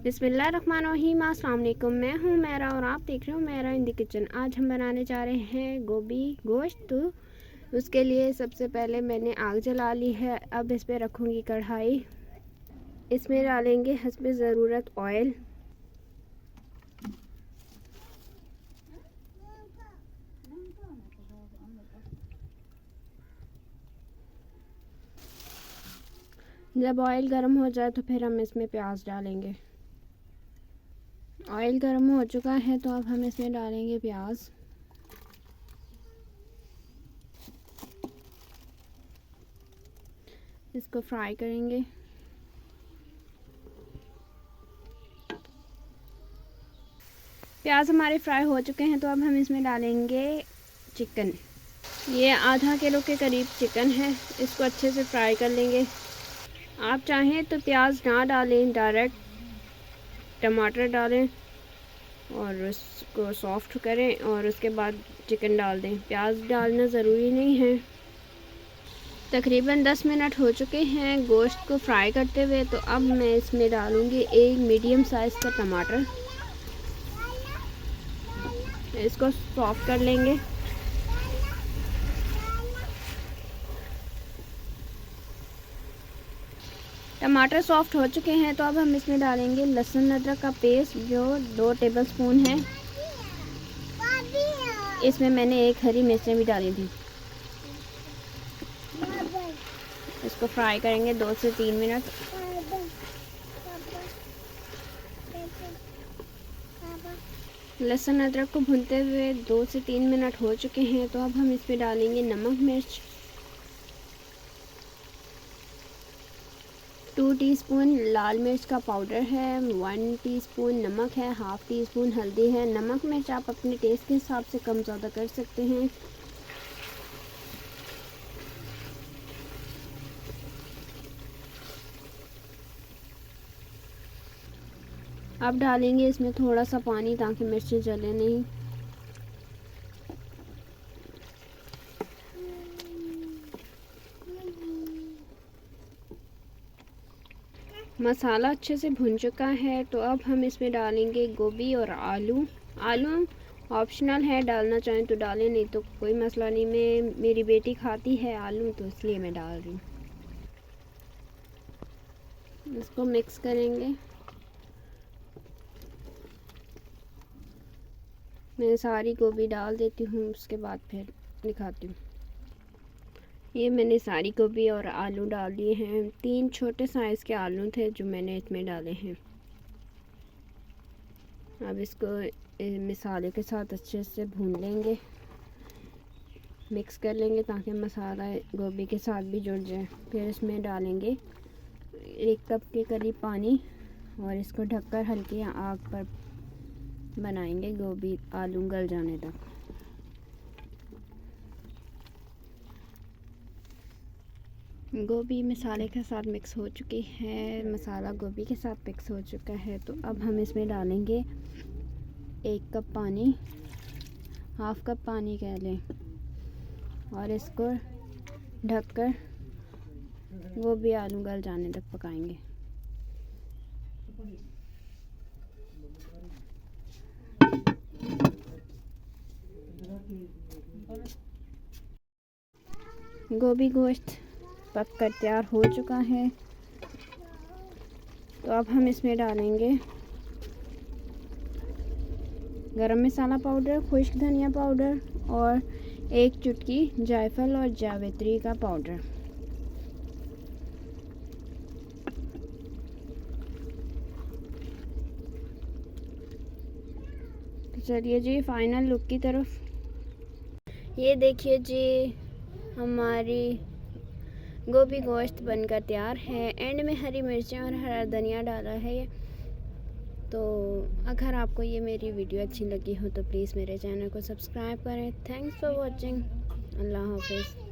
बिस्मिल्लाहिर्रहमानिर्रहीम। अस्सलाम वालेकुम। मैं हूँ मेरा और आप देख रहे हो मेरा इन द किचन। आज हम बनाने जा रहे हैं गोभी गोश्त। तो उसके लिए सबसे पहले मैंने आग जला ली है। अब इस पर रखूँगी कढ़ाई। इसमें डालेंगे हस्बे ज़रूरत ऑयल। जब ऑयल गर्म हो जाए तो फिर हम इसमें प्याज डालेंगे। ऑयल गर्म हो चुका है तो अब हम इसमें डालेंगे प्याज। इसको फ्राई करेंगे। प्याज हमारे फ्राई हो चुके हैं तो अब हम इसमें डालेंगे चिकन। ये आधा किलो के करीब चिकन है। इसको अच्छे से फ्राई कर लेंगे। आप चाहें तो प्याज ना डालें, डायरेक्ट टमाटर डालें और उसको सॉफ्ट करें और उसके बाद चिकन डाल दें। प्याज डालना ज़रूरी नहीं है। तकरीबन 10 मिनट हो चुके हैं गोश्त को फ्राई करते हुए। तो अब मैं इसमें डालूँगी एक मीडियम साइज़ का टमाटर। इसको सॉफ्ट कर लेंगे। टमाटर सॉफ्ट हो चुके हैं तो अब हम इसमें डालेंगे लहसुन अदरक का पेस्ट जो 2 टेबलस्पून है। इसमें मैंने एक हरी मिर्चें भी डाली थी। इसको फ्राई करेंगे 2 से 3 मिनट। लहसुन अदरक को भूनते हुए 2 से 3 मिनट हो चुके हैं तो अब हम इसमें डालेंगे नमक मिर्च। 2 टीस्पून लाल मिर्च का पाउडर है, 1 टीस्पून नमक है, हाफ़ टी स्पून हल्दी है। नमक मिर्च आप अपने टेस्ट के हिसाब से कम ज़्यादा कर सकते हैं। अब डालेंगे इसमें थोड़ा सा पानी ताकि मिर्चें जले नहीं। मसाला अच्छे से भुन चुका है तो अब हम इसमें डालेंगे गोभी और आलू। आलू ऑप्शनल है, डालना चाहें तो डालें, नहीं तो कोई मसला नहीं। मेरी बेटी खाती है आलू तो इसलिए मैं डाल रही हूँ। इसको मिक्स करेंगे। मैं सारी गोभी डाल देती हूँ, उसके बाद फिर दिखाती हूँ। ये मैंने सारी गोभी और आलू डाल दिए हैं। 3 छोटे साइज़ के आलू थे जो मैंने इसमें डाले हैं। अब इसको मसाले के साथ अच्छे से भून लेंगे, मिक्स कर लेंगे ताकि मसाला गोभी के साथ भी जुड़ जाए। फिर इसमें डालेंगे 1 कप के करीब पानी और इसको ढककर हल्की आग पर बनाएंगे गोभी आलू गल जाने तक। गोभी मसाले के साथ मिक्स हो चुकी है, मसाला गोभी के साथ मिक्स हो चुका है तो अब हम इसमें डालेंगे 1 कप पानी, हाफ़ कप पानी कह लें, और इसको ढककर गोभी आलू गल जाने तक पकाएंगे। गोभी गोश्त पक कर तैयार हो चुका है तो अब हम इसमें डालेंगे गरम मसाला पाउडर, खुश्क धनिया पाउडर और 1 चुटकी जायफल और जावित्री का पाउडर। तो चलिए जी फाइनल लुक की तरफ। ये देखिए जी हमारी गोभी गोश्त बनकर तैयार है। एंड में हरी मिर्चें और हरा धनिया डाला है। तो अगर आपको ये मेरी वीडियो अच्छी लगी हो तो प्लीज़ मेरे चैनल को सब्सक्राइब करें। Thanks for watching. अल्लाह हाफ़िज़।